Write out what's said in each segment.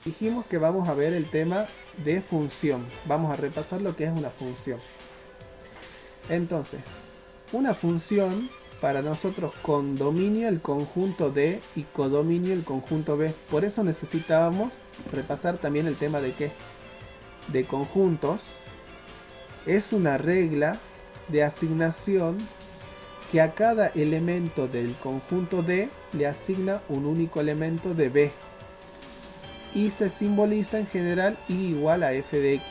Dijimos que vamos a ver el tema de función. Vamos a repasar lo que es una función. Entonces, una función para nosotros con dominio el conjunto D y codominio el conjunto B. Por eso necesitábamos repasar también el tema de qué? De conjuntos. Es una regla de asignación que a cada elemento del conjunto D le asigna un único elemento de B y se simboliza en general y igual a f de x.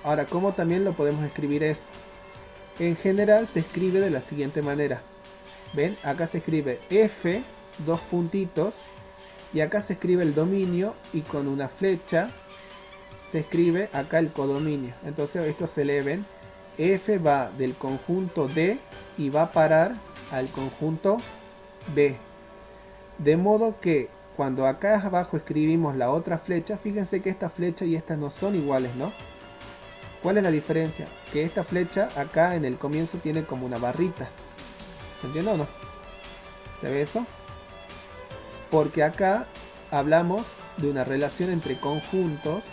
Ahora, ¿cómo también lo podemos escribir eso? En general se escribe de la siguiente manera. ¿Ven? Acá se escribe f, dos puntitos, y acá se escribe el dominio y con una flecha se escribe acá el codominio. Entonces esto se lee, ¿ven? F va del conjunto D y va a parar al conjunto B. De modo que cuando acá abajo escribimos la otra flecha, fíjense que esta flecha y esta no son iguales, ¿no? ¿Cuál es la diferencia? Que esta flecha acá en el comienzo tiene como una barrita. ¿Se entiende o no? ¿Se ve eso? Porque acá hablamos de una relación entre conjuntos,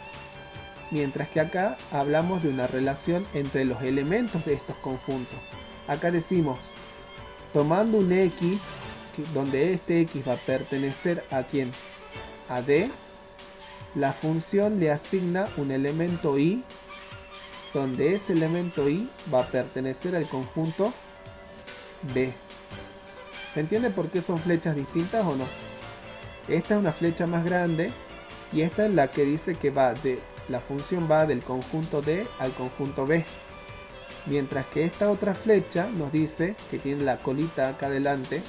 mientras que acá hablamos de una relación entre los elementos de estos conjuntos. Acá decimos, tomando un x, donde este x va a pertenecer a ¿quién? A D, la función le asigna un elemento y, donde ese elemento y va a pertenecer al conjunto B. ¿Se entiende por qué son flechas distintas o no? Esta es una flecha más grande y esta es la que dice que la función va del conjunto D al conjunto B. Mientras que esta otra flecha nos dice, que tiene la colita acá adelante,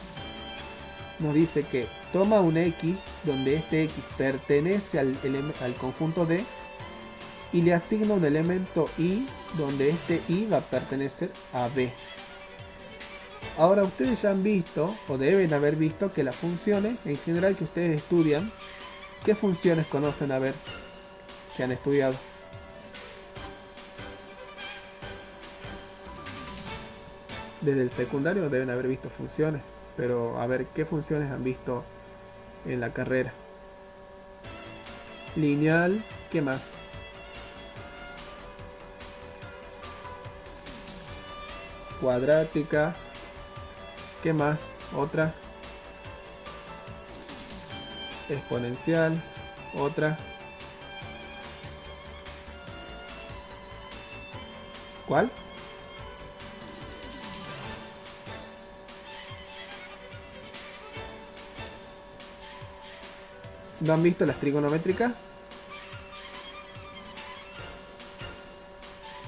nos dice que toma un X donde este X pertenece al conjunto D y le asigna un elemento Y donde este Y va a pertenecer a B. Ahora ustedes ya han visto, o deben haber visto, que las funciones en general que ustedes estudian, ¿qué funciones conocen a ver que han estudiado? Desde el secundario deben haber visto funciones, pero a ver, ¿qué funciones han visto en la carrera? Lineal, ¿qué más? Cuadrática, ¿qué más? Otra. Exponencial, otra. ¿Cuál? ¿No han visto las trigonométricas?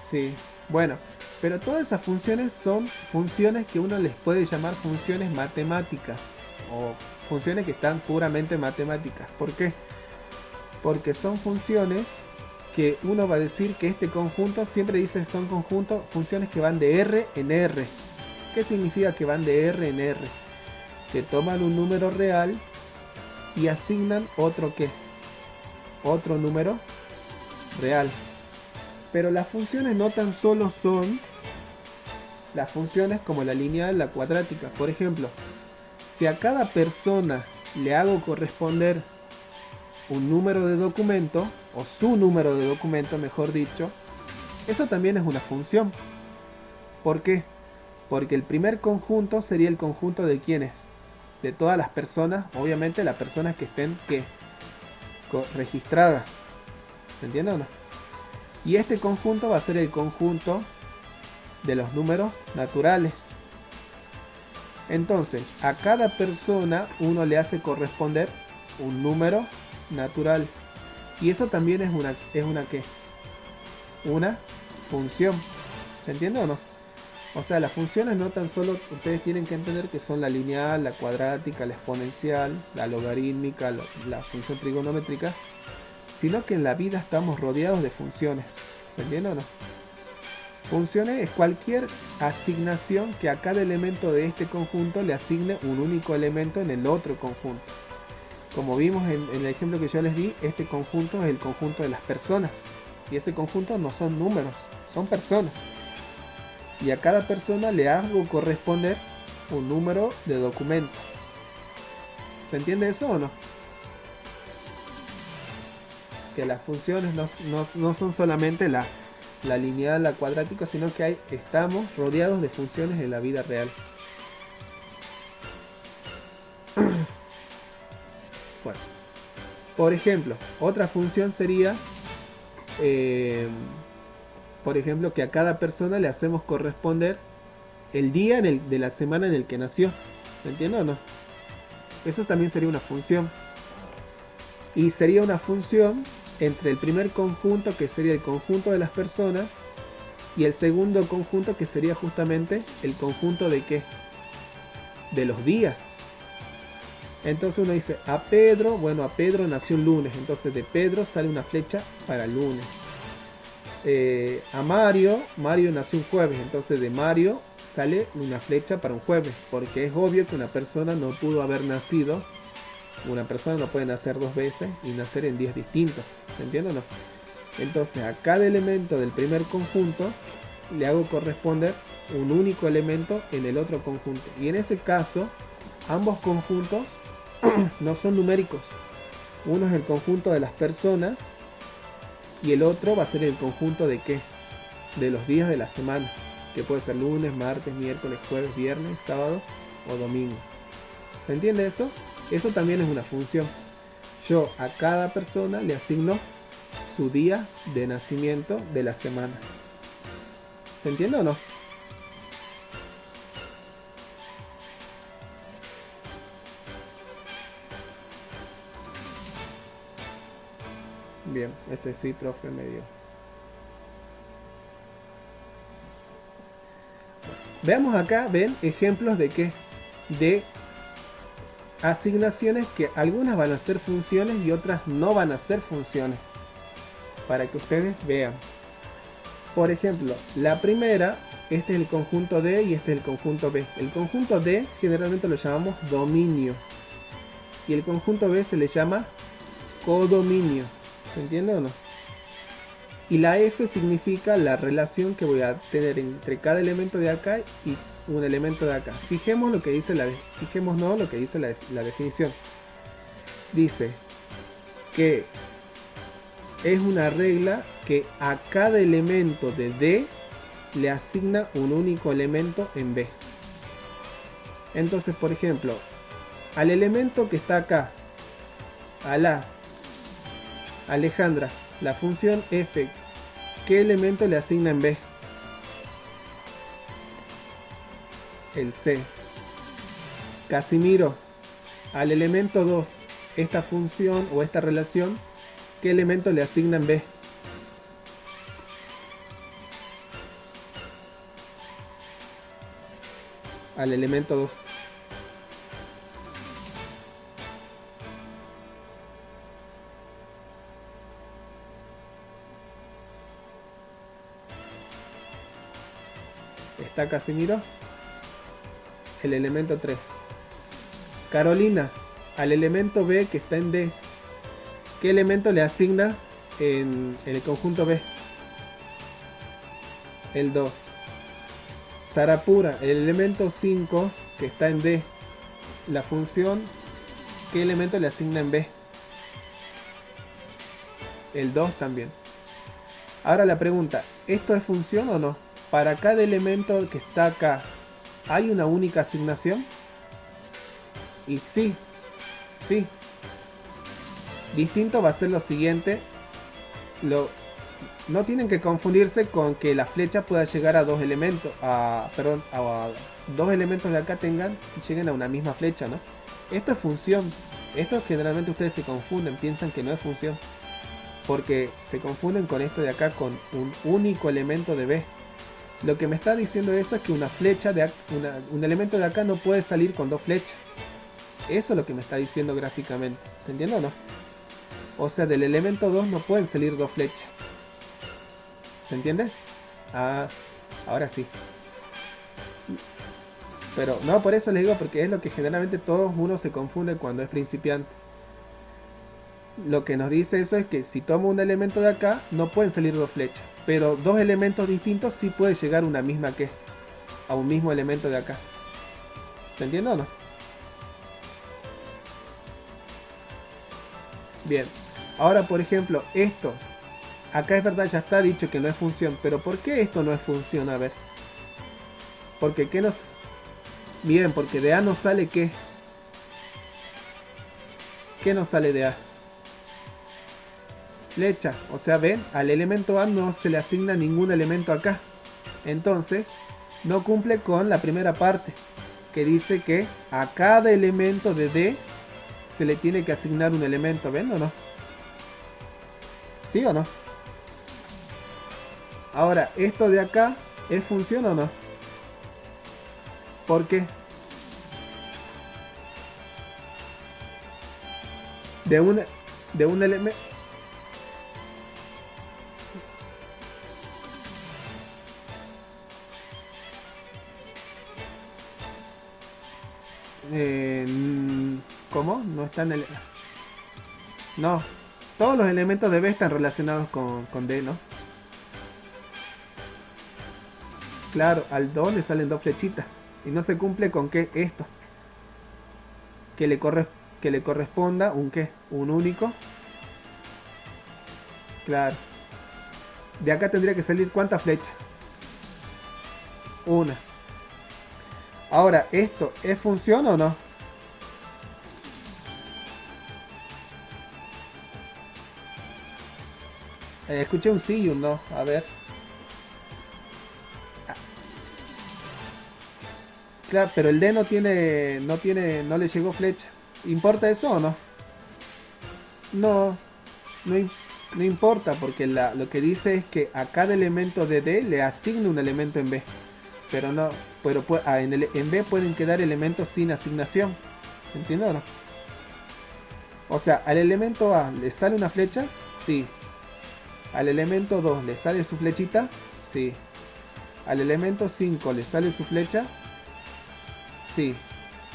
Sí, bueno, pero todas esas funciones son funciones que uno les puede llamar funciones matemáticas o funciones que están puramente matemáticas. ¿Por qué? Porque son funciones que uno va a decir que este conjunto, siempre dice son conjuntos, funciones que van de R en R. ¿Qué significa que van de R en R? Que toman un número real y asignan otro ¿qué? Otro número real. Pero las funciones no tan solo son las funciones como la lineal, la cuadrática. Por ejemplo, si a cada persona le hago corresponder un número de documento, o su número de documento mejor dicho, eso también es una función. ¿Por qué? Porque el primer conjunto sería el conjunto de quienes, de todas las personas, obviamente las personas que estén registradas. ¿Se entiende o no? Y este conjunto va a ser el conjunto de los números naturales. Entonces, a cada persona uno le hace corresponder un número natural. Y eso también es una ¿qué? Una función. ¿Se entiende o no? O sea, las funciones no tan solo, ustedes tienen que entender que son la lineal, la cuadrática, la exponencial, la logarítmica, la función trigonométrica, sino que en la vida estamos rodeados de funciones. ¿Se entiende o no? Funciones es cualquier asignación que a cada elemento de este conjunto le asigne un único elemento en el otro conjunto. Como vimos en el ejemplo que yo les di, este conjunto es el conjunto de las personas. Y ese conjunto no son números, son personas. Y a cada persona le hago corresponder un número de documento. ¿Se entiende eso o no? que las funciones no son solamente la lineal, la cuadrática, sino que estamos rodeados de funciones en la vida real. Bueno, por ejemplo, otra función sería, por ejemplo, que a cada persona le hacemos corresponder el día de la semana en el que nació. ¿Se entiende o no? Eso también sería una función. Y sería una función entre el primer conjunto, que sería el conjunto de las personas, y el segundo conjunto, que sería justamente el conjunto de ¿qué? De los días. Entonces uno dice, a Pedro nació un lunes, entonces de Pedro sale una flecha para el lunes. A Mario nació un jueves, entonces de Mario sale una flecha para un jueves, porque es obvio que una persona no pudo haber nacido, una persona no puede nacer dos veces y nacer en días distintos, ¿se entiende o no? Entonces a cada elemento del primer conjunto le hago corresponder un único elemento en el otro conjunto, y en ese caso ambos conjuntos no son numéricos. Uno es el conjunto de las personas y el otro va a ser el conjunto de ¿qué? De los días de la semana, que puede ser lunes, martes, miércoles, jueves, viernes, sábado o domingo. ¿Se entiende eso? Eso también es una función. Yo a cada persona le asigno su día de nacimiento de la semana. ¿Se entiende o no? Bien, ese sí, profe, me dio. Veamos acá, ven, ejemplos de qué, de asignaciones que algunas van a ser funciones y otras no van a ser funciones, para que ustedes vean. Por ejemplo, la primera, este es el conjunto D y este es el conjunto B. El conjunto D generalmente lo llamamos dominio y el conjunto B se le llama codominio. ¿Se entiende o no? Y la F significa la relación que voy a tener entre cada elemento de acá y un elemento de acá. Fijémonos lo que dice la definición. Dice que es una regla que a cada elemento de D le asigna un único elemento en B. Entonces, por ejemplo, al elemento que está acá, a la Alejandra, la función f, ¿qué elemento le asigna en B? El C. Casimiro, al elemento 2, esta función o esta relación, ¿qué elemento le asigna en B? Al elemento 2. ¿Está Casimiro? El elemento 3. Carolina, al elemento B que está en D, ¿qué elemento le asigna en el conjunto B? El 2. Sarapura, el elemento 5 que está en D, la función, ¿qué elemento le asigna en B? El 2 también. Ahora la pregunta, ¿esto es función o no? Para cada elemento que está acá, ¿hay una única asignación? Y sí, sí. Distinto va a ser lo siguiente. No tienen que confundirse con que la flecha pueda llegar a dos elementos. A dos elementos de acá lleguen a una misma flecha, ¿no? Esto es función. Esto generalmente ustedes se confunden, piensan que no es función. Porque se confunden con esto de acá, con un único elemento de B. Lo que me está diciendo eso es que una flecha un elemento de acá no puede salir con dos flechas. Eso es lo que me está diciendo gráficamente. ¿Se entiende o no? O sea, del elemento 2 no pueden salir dos flechas. ¿Se entiende? Ah, ahora sí. Pero no, por eso les digo, porque es lo que generalmente todos uno se confunde cuando es principiante. Lo que nos dice eso es que si tomo un elemento de acá, no pueden salir dos flechas. Pero dos elementos distintos sí puede llegar una misma a un mismo elemento de acá. ¿Se entiende o no? Bien. Ahora, por ejemplo, esto. Acá es verdad, ya está dicho que no es función. Pero ¿por qué esto no es función? A ver. Porque ¿qué nos...? Bien, porque de A nos sale ¿qué? ¿Qué nos sale de A? Flecha. O sea, ven, al elemento A no se le asigna ningún elemento acá. Entonces, no cumple con la primera parte, que dice que a cada elemento de D se le tiene que asignar un elemento. ¿Ven o no? ¿Sí o no? Ahora, ¿esto de acá es función o no? ¿Por qué? De un elemento... ¿Cómo? No están... No. Todos los elementos de B están relacionados con D, ¿no? Claro, al 2 le salen dos flechitas. Y no se cumple con qué esto. Que le corresponda un qué. Un único. Claro. De acá tendría que salir ¿cuántas flechas? Una. Ahora, ¿esto es función o no? Escuché un sí y un no. A ver. Claro, pero el D no le llegó flecha. ¿Importa eso o no? No, no, no importa porque lo que dice es que a cada elemento de D le asigna un elemento en B. Pero no, pero en B pueden quedar elementos sin asignación. ¿Se entiende o no? O sea, al elemento A le sale una flecha, sí. Al elemento 2 le sale su flechita, sí. Al elemento 5 le sale su flecha, sí.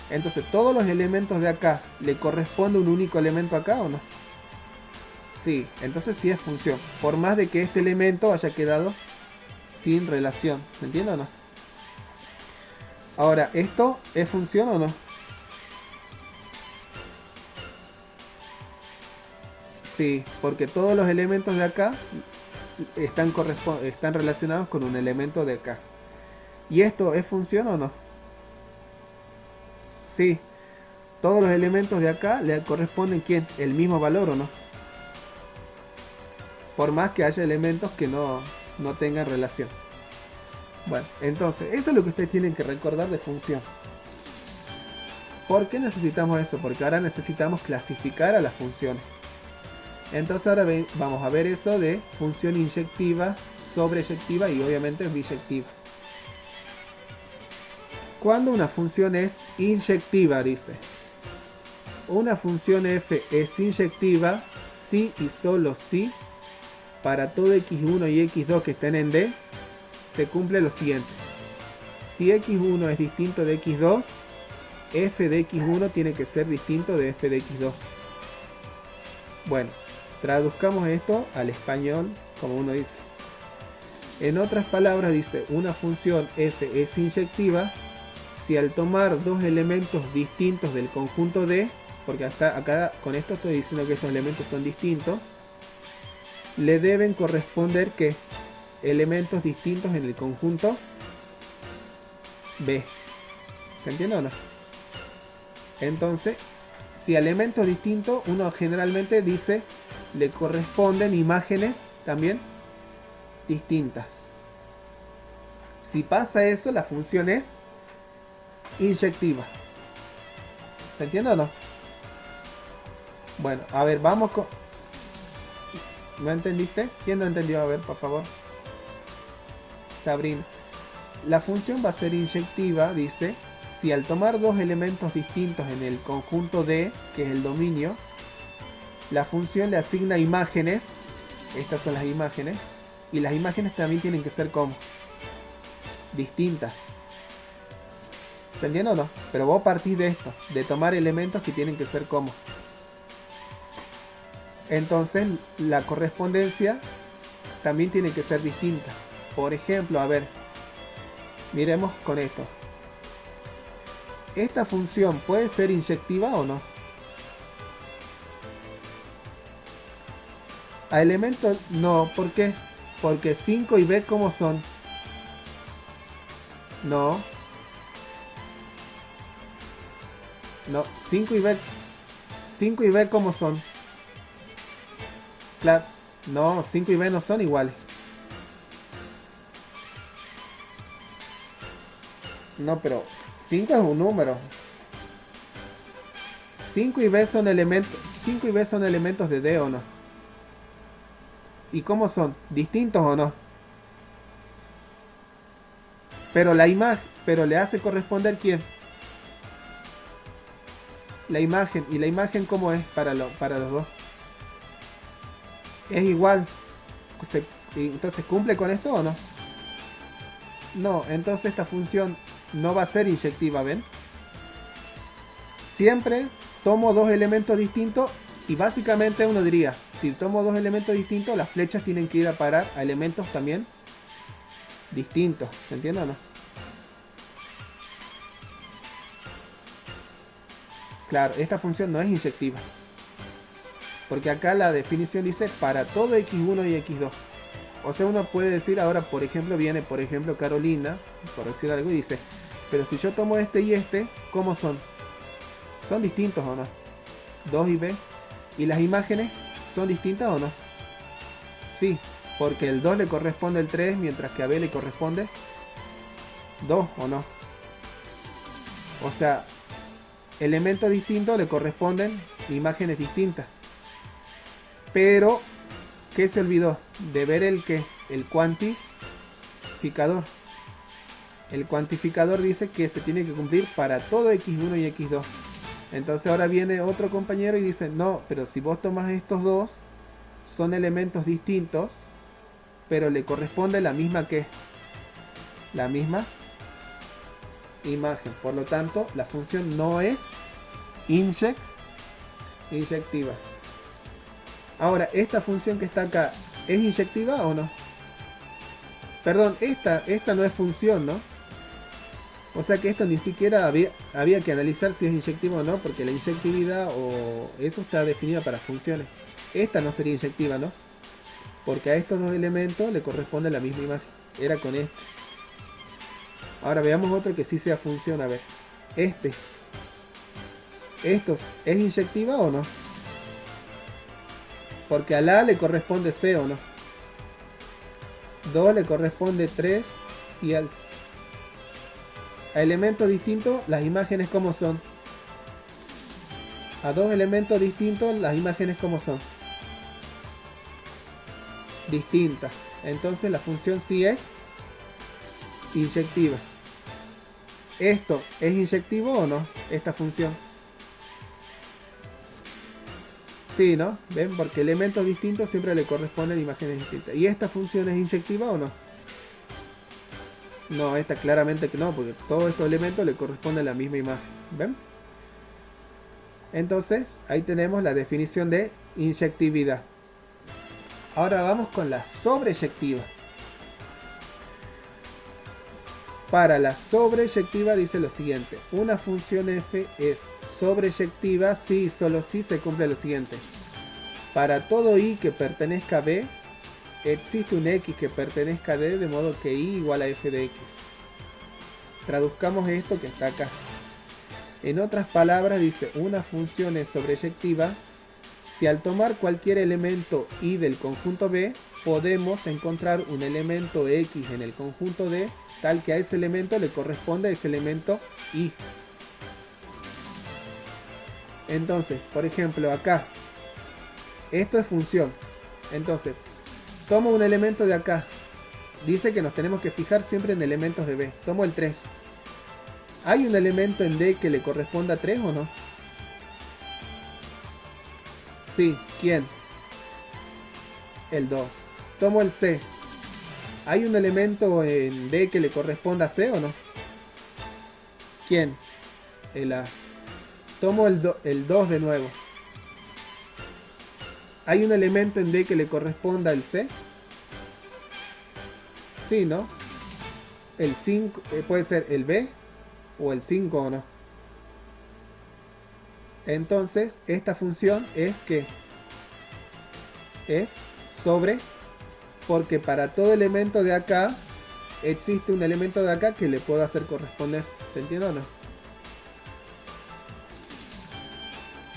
Entonces, ¿todos los elementos de acá le corresponde un único elemento acá o no? Sí, entonces sí es función. Por más de que este elemento haya quedado sin relación. ¿Se entiende o no? Ahora, ¿esto es función o no? Sí, porque todos los elementos de acá están relacionados con un elemento de acá. ¿Y esto es función o no? Sí, todos los elementos de acá le corresponden ¿quién? El mismo valor o no. Por más que haya elementos que no tengan relación. Bueno, entonces, eso es lo que ustedes tienen que recordar de función. ¿Por qué necesitamos eso? Porque ahora necesitamos clasificar a las funciones. Entonces ahora vamos a ver eso de función inyectiva, sobreyectiva y obviamente biyectiva. Cuando una función es inyectiva, dice. Una función f es inyectiva si y solo si para todo x1 y x2 que estén en D se cumple lo siguiente. Si x1 es distinto de x2, f de x1 tiene que ser distinto de f de x2. Bueno, traduzcamos esto al español como uno dice. En otras palabras dice, una función f es inyectiva si al tomar dos elementos distintos del conjunto D, porque hasta acá con esto estoy diciendo que estos elementos son distintos, le deben corresponder que elementos distintos en el conjunto B. ¿Se entiende o no? Entonces, si a elementos distintos, uno generalmente dice le corresponden imágenes también distintas. Si pasa eso, la función es inyectiva. ¿Se entiende o no? Bueno, a ver, vamos con... ¿No entendiste? ¿Quién no entendió? A ver, por favor. Sabrina. La función va a ser inyectiva, dice, si al tomar dos elementos distintos en el conjunto D, que es el dominio, la función le asigna imágenes, estas son las imágenes, y las imágenes también tienen que ser como distintas. ¿Se entiende o no? Pero vos partís de esto, de tomar elementos que tienen que ser como. Entonces la correspondencia también tiene que ser distinta. Por ejemplo, a ver, miremos con esto. ¿Esta función puede ser inyectiva o no? A elementos no, ¿por qué? Porque 5 y B ¿cómo son? No, no, 5 y B ¿cómo son? Claro, no, 5 y B no son iguales. No, pero 5 es un número. 5 y B son elementos, 5 y B son elementos de D o no. ¿Y cómo son? ¿Distintos o no? Pero la imagen, pero le hace corresponder quién? La imagen. ¿Y la imagen cómo es para los dos? Es igual. Se- entonces, ¿cumple con esto o no? No, entonces esta función no va a ser inyectiva, ¿ven? Siempre tomo dos elementos distintos y básicamente uno diría, si tomo dos elementos distintos, las flechas tienen que ir a parar a elementos también distintos. ¿Se entiende o no? Claro, esta función no es inyectiva. Porque acá la definición dice para todo x1 y x2. O sea, uno puede decir ahora, por ejemplo, viene, por ejemplo, Carolina, por decir algo, y dice, pero si yo tomo este y este, ¿cómo son? ¿Son distintos o no? 2 y B. ¿Y las imágenes son distintas o no? Sí, porque el 2 le corresponde el 3, mientras que a B le corresponde 2 o no. O sea, elementos distintos le corresponden imágenes distintas. Pero, ¿qué se olvidó? De ver el que, el cuantificador. El cuantificador dice que se tiene que cumplir para todo x1 y x2. Entonces ahora viene otro compañero y dice, no, pero si vos tomas estos dos, son elementos distintos, pero le corresponde la misma que, la misma imagen. Por lo tanto, la función no es inyectiva. Ahora, esta función que está acá, ¿es inyectiva o no? Perdón, esta no es función, ¿no? O sea que esto ni siquiera había que analizar si es inyectiva o no, porque la inyectividad o eso está definida para funciones. Esta no sería inyectiva, ¿no? Porque a estos dos elementos le corresponde la misma imagen. Era con este. Ahora veamos otro que sí sea función. A ver. Este. ¿Estos es inyectiva o no? Porque a la le corresponde C o no. 2 le corresponde 3 y a elementos distintos las imágenes como son. A dos elementos distintos las imágenes como son. Distintas. Entonces la función sí es inyectiva. ¿Esto es inyectivo o no? Esta función. Sí, ¿no? ¿Ven? Porque elementos distintos siempre le corresponden imágenes distintas. ¿Y esta función es inyectiva o no? No, esta claramente que no, porque todos estos elementos le corresponden a la misma imagen. ¿Ven? Entonces, ahí tenemos la definición de inyectividad. Ahora vamos con la sobreyectiva. Para la sobreyectiva dice lo siguiente. Una función f es sobreyectiva si y solo si se cumple lo siguiente. Para todo i que pertenezca a b, existe un x que pertenezca a d, de modo que i igual a f de x. Traduzcamos esto que está acá. En otras palabras dice, una función es sobreyectiva si al tomar cualquier elemento i del conjunto b, podemos encontrar un elemento x en el conjunto d, tal que a ese elemento le corresponde a ese elemento i. Entonces, por ejemplo, acá, esto es función. Entonces, tomo un elemento de acá. Dice que nos tenemos que fijar siempre en elementos de b. Tomo el 3. ¿Hay un elemento en d que le corresponda a 3 o no? Sí, ¿quién? El 2. Tomo el c. ¿Hay un elemento en d que le corresponda a c o no? ¿Quién? El a. Tomo el 2 de nuevo. ¿Hay un elemento en d que le corresponda al c? Sí, ¿no? El 5 puede ser el b o el 5 o no. Entonces, esta función es que es sobre, porque para todo elemento de acá existe un elemento de acá que le puedo hacer corresponder. ¿Se entiende o no?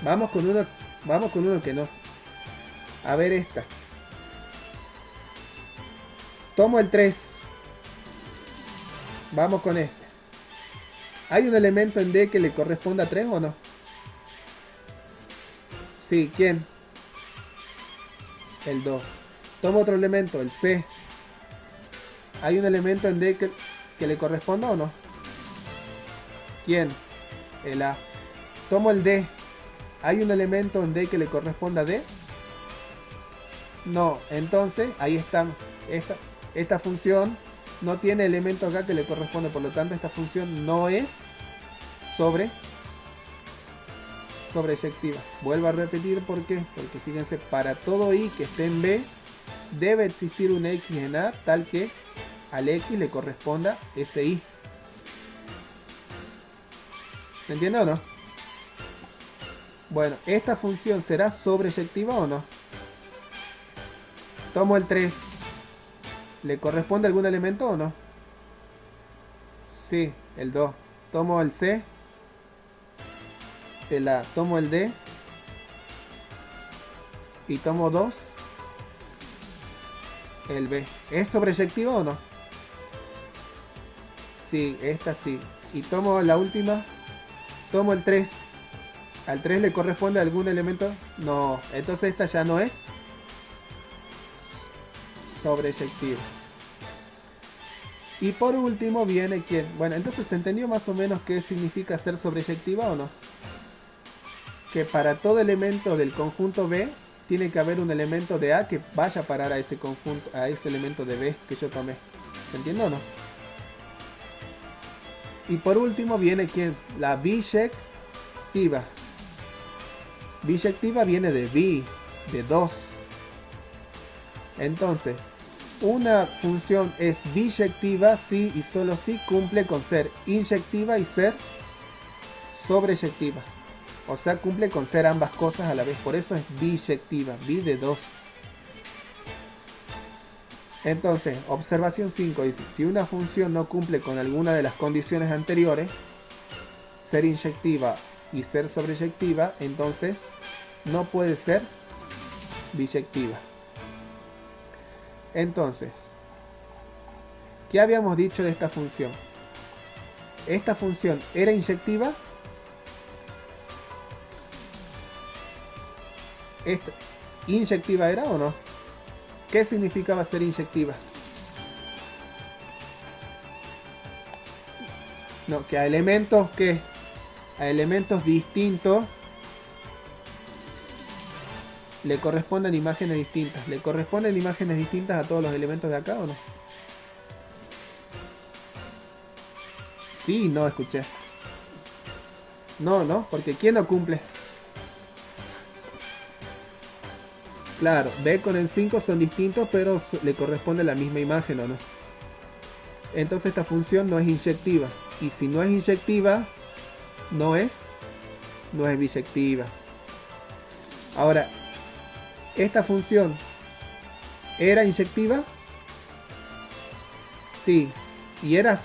Vamos con uno que nos... A ver esta. Tomo el 3. Vamos con este. ¿Hay un elemento en D que le corresponda a 3 o no? Sí, ¿quién? El 2. Tomo otro elemento, el C. ¿Hay un elemento en D que le corresponda o no? ¿Quién? El A. Tomo el D. ¿Hay un elemento en D que le corresponda a D? No. Entonces, ahí está. Esta función no tiene elemento acá que le corresponde. Por lo tanto, esta función no es sobreyectiva. Vuelvo a repetir por qué. Porque fíjense, para todo i que esté en B, debe existir un x en A tal que al x le corresponda ese i. ¿Se entiende o no? Bueno, ¿esta función será sobreyectiva o no? Tomo el 3. ¿Le corresponde algún elemento o no? Sí, el 2. Tomo el C. El A. Tomo el D. Y tomo 2. El B. ¿Es sobreyectiva o no? Sí, esta sí. Y tomo la última. Tomo el 3. ¿Al 3 le corresponde algún elemento? No. Entonces esta ya no es sobreyectiva. Y por último viene ¿quién? Bueno, entonces se entendió más o menos qué significa ser sobreyectiva o no. Que para todo elemento del conjunto B tiene que haber un elemento de A que vaya a parar a ese conjunto, a ese elemento de B que yo tomé. ¿Se entiende o no? Y por último viene ¿quién? La biyectiva. Biyectiva viene de bi, de 2. Entonces, una función es biyectiva si y solo si cumple con ser inyectiva y ser sobreyectiva. O sea, cumple con ser ambas cosas a la vez. Por eso es biyectiva, bi de 2. Entonces, observación 5 dice, si una función no cumple con alguna de las condiciones anteriores, ser inyectiva y ser sobreyectiva, entonces no puede ser biyectiva. Entonces, ¿qué habíamos dicho de esta función? ¿Esta función era inyectiva? ¿Inyectiva era o no? ¿Qué significaba ser inyectiva? No, que a elementos distintos le corresponden imágenes distintas. ¿Le corresponden imágenes distintas a todos los elementos de acá o no? Sí, no escuché. No, porque ¿quién no cumple? Claro, B con el 5 son distintos, pero le corresponde la misma imagen, ¿o no? Entonces esta función no es inyectiva. Y si no es inyectiva, no es biyectiva. Ahora, ¿esta función era inyectiva? Sí. ¿Y era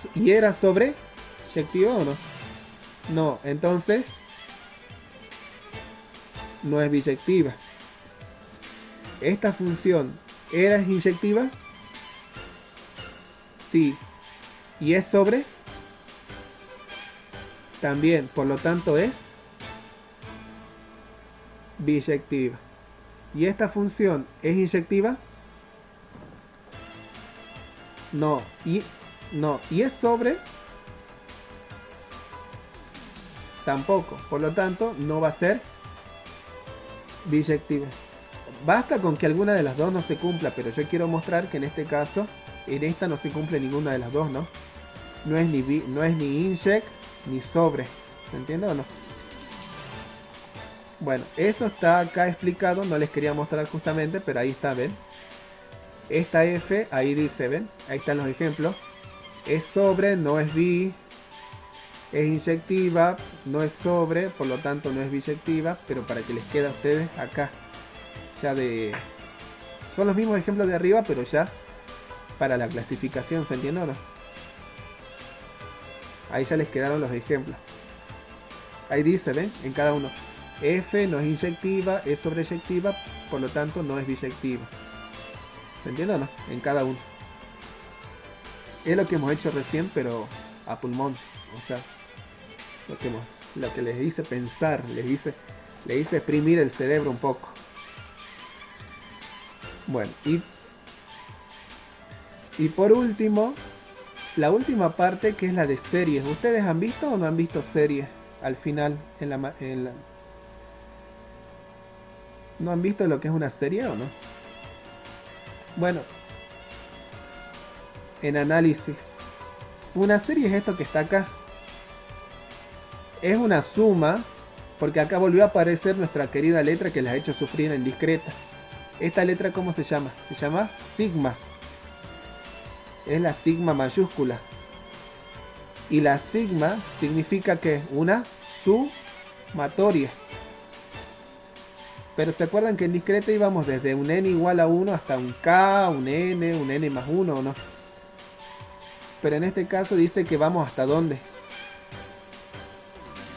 sobreyectiva o no? No, entonces no es biyectiva. ¿Esta función era inyectiva? Sí. ¿Y es sobre? También, por lo tanto es biyectiva. ¿Y esta función es inyectiva? No. ¿Y es sobre? Tampoco. Por lo tanto, no va a ser biyectiva. Basta con que alguna de las dos no se cumpla, pero yo quiero mostrar que en este caso, en esta no se cumple ninguna de las dos, ¿no? No es ni inject ni sobre. ¿Se entiende o no? Bueno, eso está acá explicado, no les quería mostrar justamente, pero ahí está, ¿ven? Esta F, ahí dice, ¿ven? Ahí están los ejemplos. Es sobre, no es bi. Es inyectiva, no es sobre, por lo tanto no es biyectiva, pero para que les quede a ustedes acá ya de Son los mismos ejemplos de arriba, pero ya para la clasificación, ¿se entiende o no? Ahí ya les quedaron los ejemplos. Ahí dice, ¿ven? En cada uno. F no es inyectiva, es sobreyectiva, por lo tanto no es biyectiva. ¿Se entiende o no? En cada uno. Es lo que hemos hecho recién, pero a pulmón. O sea, lo que les hice pensar, les hice exprimir el cerebro un poco. Bueno, y por último, la última parte, que es la de series. ¿Ustedes han visto o no han visto series al final? ¿No han visto lo que es una serie o no? Bueno, en análisis. Una serie es esto que está acá. Es una suma, porque acá volvió a aparecer nuestra querida letra que la ha hecho sufrir en discreta. Esta letra, ¿cómo se llama? Se llama sigma. Es la sigma mayúscula. Y la sigma significa que una sumatoria. Pero se acuerdan que en discreta íbamos desde un n igual a 1 hasta un k, un n más 1, ¿o no? Pero en este caso dice que vamos hasta ¿dónde?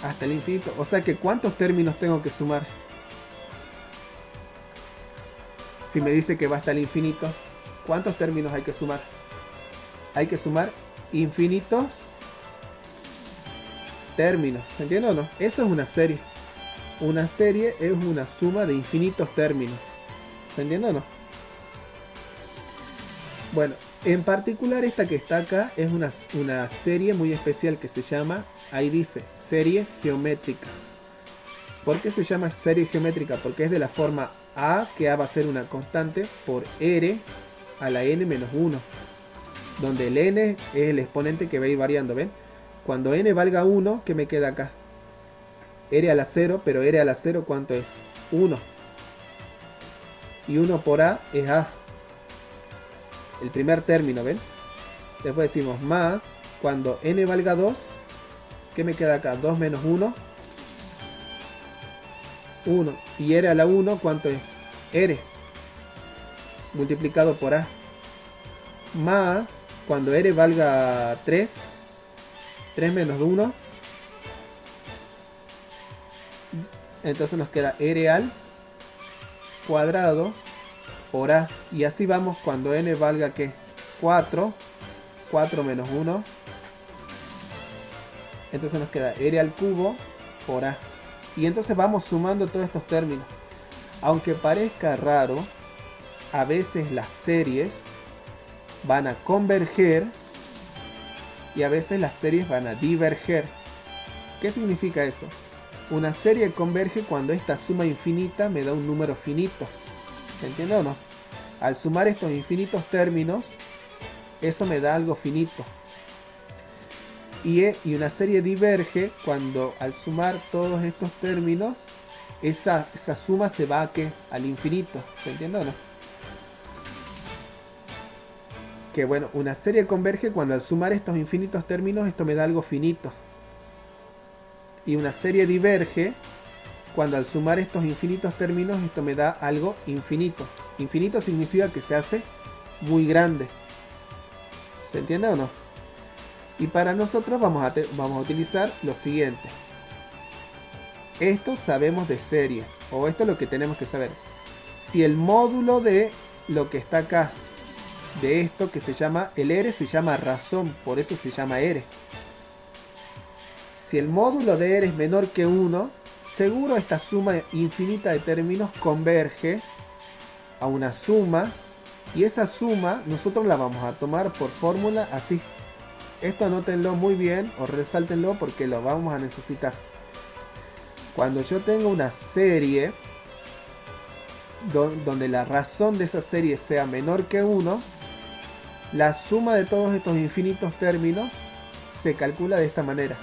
Hasta el infinito. O sea que ¿cuántos términos tengo que sumar? Si me dice que va hasta el infinito, ¿cuántos términos hay que sumar? Hay que sumar infinitos términos. ¿Se entiende o no? Eso es una serie. Una serie es una suma de infinitos términos. ¿Se entiende o no? Bueno, en particular esta que está acá es una serie muy especial que se llama, ahí dice, serie geométrica. ¿Por qué se llama serie geométrica? Porque es de la forma A, que A va a ser una constante, por R a la n menos 1. Donde el n es el exponente que va a ir variando, ¿ven? Cuando n valga 1, ¿qué me queda acá? R a la 0, pero R a la 0, ¿cuánto es? 1. Y 1 por A es A. El primer término, ¿ven? Después decimos más, cuando n valga 2, ¿qué me queda acá? 2 menos 1. 1. Y R a la 1, ¿cuánto es? R. Multiplicado por A. Más, cuando R valga 3, 3 menos 1. Entonces nos queda R al cuadrado por A. Y así vamos cuando n valga, ¿qué? 4. 4 menos 1. Entonces nos queda R al cubo por A. Y entonces vamos sumando todos estos términos. Aunque parezca raro, a veces las series van a converger y a veces las series van a diverger. ¿Qué significa eso? Una serie converge cuando esta suma infinita me da un número finito. ¿Se entiende o no? Al sumar estos infinitos términos, eso me da algo finito. Y una serie diverge cuando al sumar todos estos términos, esa suma se va a ¿qué? Al infinito. ¿Se entiende o no? Que bueno, una serie converge cuando al sumar estos infinitos términos, esto me da algo finito. Y una serie diverge cuando al sumar estos infinitos términos, esto me da algo infinito. Infinito significa que se hace muy grande. ¿Se entiende o no? Y para nosotros vamos a utilizar lo siguiente. Esto sabemos de series, o esto es lo que tenemos que saber. Si el módulo de lo que está acá, de esto que se llama, el R se llama razón, por eso se llama R. Si el módulo de R es menor que 1, seguro esta suma infinita de términos converge a una suma, y esa suma nosotros la vamos a tomar por fórmula así. Esto anótenlo muy bien o resáltenlo porque lo vamos a necesitar. Cuando yo tengo una serie donde la razón de esa serie sea menor que 1, la suma de todos estos infinitos términos se calcula de esta manera.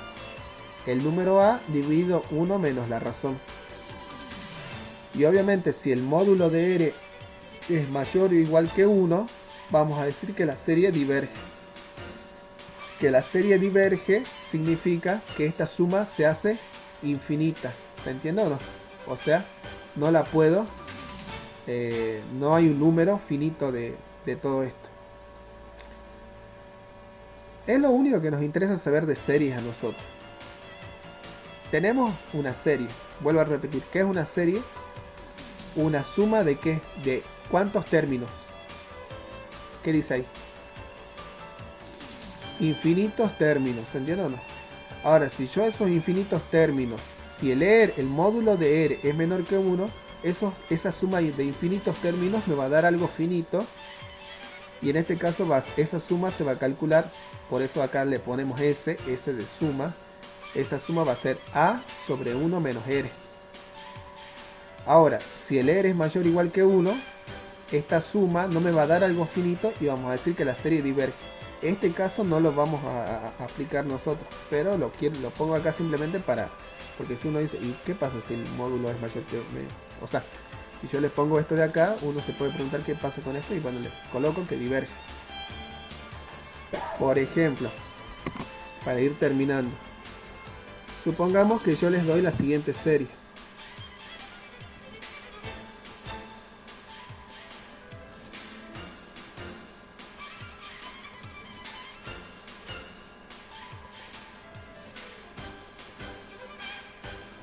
El número A dividido 1 menos la razón. Y obviamente si el módulo de R es mayor o igual que 1, vamos a decir que la serie diverge. Que la serie diverge significa que esta suma se hace infinita. ¿Se entiende o no? O sea, no la puedo No hay un número finito de todo esto. Es lo único que nos interesa saber de series a nosotros. Tenemos una serie. Vuelvo a repetir, ¿qué es una serie? Una suma de ¿qué? De ¿cuántos términos? ¿Qué dice ahí? Infinitos términos, ¿se entiende o no? Ahora, si yo esos infinitos términos, si el módulo de R es menor que 1, esa suma de infinitos términos me va a dar algo finito. Y en este caso esa suma se va a calcular, por eso acá le ponemos S de suma. Esa suma va a ser A sobre 1 menos R. Ahora, si el R es mayor o igual que 1, esta suma no me va a dar algo finito y vamos a decir que la serie diverge. Este caso no lo vamos a aplicar nosotros, pero lo pongo acá simplemente porque si uno dice, ¿y qué pasa si el módulo es mayor que 1? O sea, si yo le pongo esto de acá, uno se puede preguntar qué pasa con esto y bueno, le coloco que diverge. Por ejemplo, para ir terminando, supongamos que yo les doy la siguiente serie.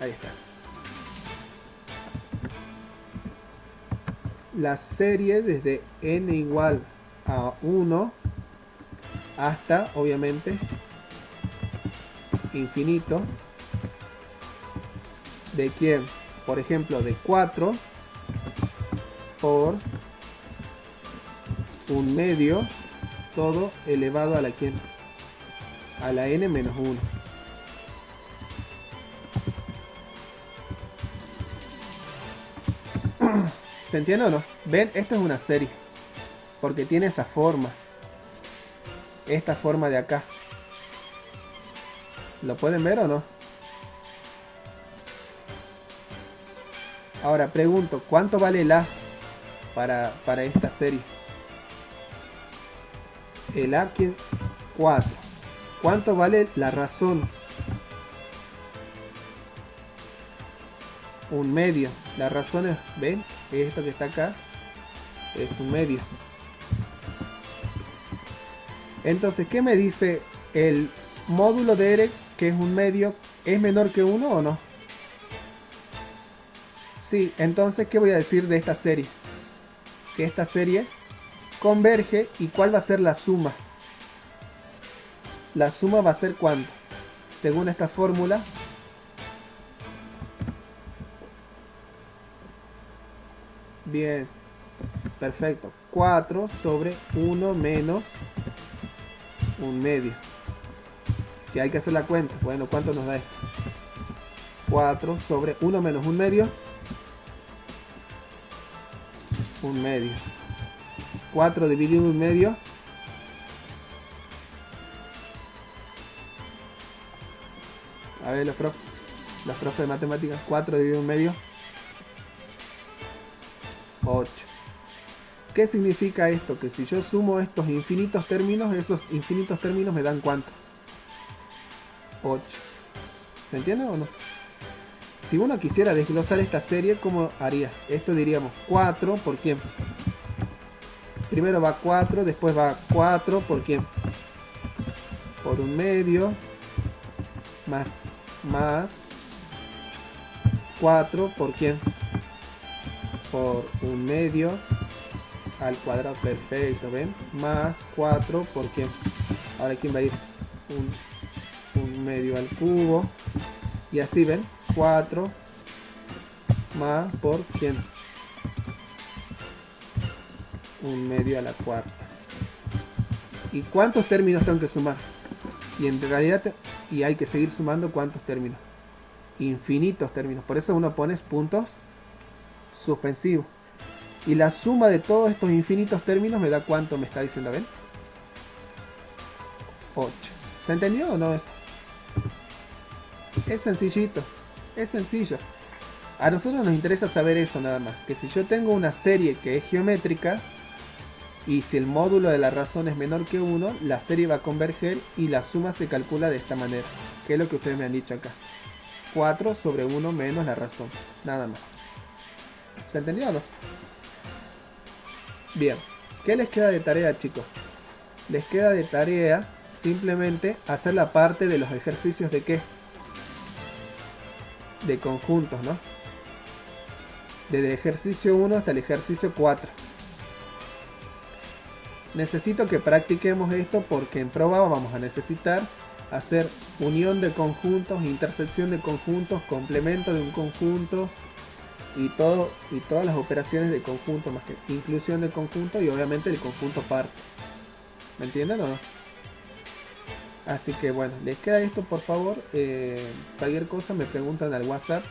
Ahí está. La serie desde n igual a 1 hasta, obviamente, infinito. ¿De quién? Por ejemplo, de 4 por 1/2 todo elevado a la ¿quién? A la n menos 1. ¿Se entiende o no? ¿Ven? Esto es una serie. Porque tiene esa forma. Esta forma de acá. ¿Lo pueden ver o no? Ahora pregunto, ¿cuánto vale el A para esta serie? El A, 4. ¿Cuánto vale la razón? 1/2. La razón es, ¿ven? Esto que está acá es 1/2. Entonces, ¿qué me dice el módulo de R, que es 1/2, es menor que 1 o no? Sí, entonces, ¿qué voy a decir de esta serie? Que esta serie converge. ¿Y cuál va a ser la suma? La suma va a ser ¿cuánto? Según esta fórmula, bien, perfecto, 4 sobre 1 menos 1/2. Que hay que hacer la cuenta. Bueno, ¿cuánto nos da esto? 4 sobre 1 menos 1/2. 1/2. 4 dividido 1/2. A ver, los profes de matemáticas. 4 dividido 1/2. 8. ¿Qué significa esto? Que si yo sumo estos infinitos términos, esos infinitos términos me dan ¿cuánto? 8. ¿Se entiende o no? Si uno quisiera desglosar esta serie, ¿cómo haría? Esto diríamos 4 por quién. Primero va 4, después va 4 por quién. Por 1/2 más 4 por quién. Por 1/2 al cuadrado, perfecto, ¿ven? Más 4 por quién. Ahora quién va a ir 1/2 al cubo. Y así, ¿ven? 4 más por quién. 1/2 a la cuarta. ¿Y cuántos términos tengo que sumar? Y en realidad y hay que seguir sumando cuántos términos. Infinitos términos. Por eso uno pone puntos suspensivos. Y la suma de todos estos infinitos términos me da ¿cuánto me está diciendo? ¿Ven? 8. ¿Se entendió o no eso? Es sencillito. Es sencillo. A nosotros nos interesa saber eso nada más. Que si yo tengo una serie que es geométrica y si el módulo de la razón es menor que 1, la serie va a converger y la suma se calcula de esta manera. Que es lo que ustedes me han dicho acá. 4 sobre 1 menos la razón. Nada más. ¿Se entendió o no? Bien, ¿qué les queda de tarea, chicos? Les queda de tarea simplemente hacer la parte de los ejercicios de qué? De conjuntos, ¿no? Desde el ejercicio 1 hasta el ejercicio 4. Necesito que practiquemos esto porque en prueba vamos a necesitar hacer unión de conjuntos, intersección de conjuntos, complemento de un conjunto y todas las operaciones de conjunto, más que inclusión de conjunto y obviamente el conjunto parte. ¿Me entienden o no? Así que bueno, les queda esto por favor. Cualquier cosa me preguntan al WhatsApp